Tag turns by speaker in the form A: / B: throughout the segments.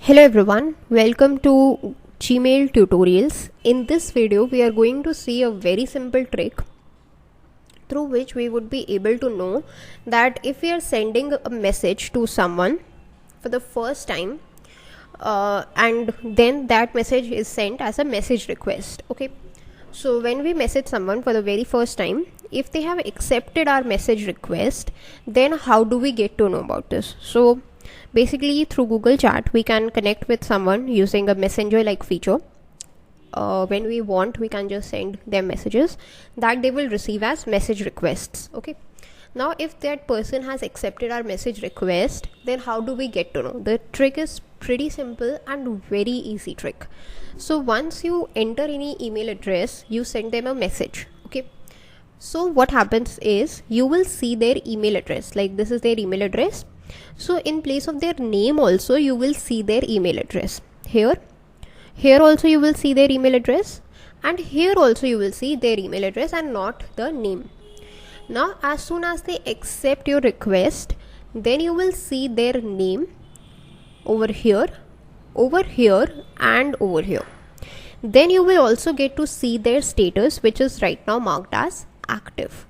A: Hello everyone, welcome to Gmail tutorials. In this video we are going to see a very simple trick through which we would be able to know that if we are sending a message to someone for the first time and then that message is sent as a message request. Okay, so when we message someone for the very first time, if they have accepted our message request, then how do we get to know about this? So basically through Google Chat we can connect with someone using a messenger like feature. When we want, we can just send them messages that they will receive as message requests. Okay, now if that person has accepted our message request, then how do we get to know? The trick is pretty simple and very easy trick. So once you enter any email address, you send them a message. Okay, so what happens is you will see their email address, like this is their email address. So in place of their name also you will see their email address. Here also you will see their email address, and here also you will see their email address and not the name. Now as soon as they accept your request, then you will see their name over here, and over here. Then you will also get to see their status, which is right now marked as active.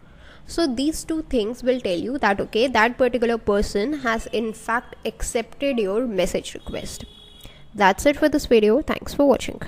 A: So these two things will tell you that okay, that particular person has in fact accepted your message request. That's it for this video. Thanks for watching.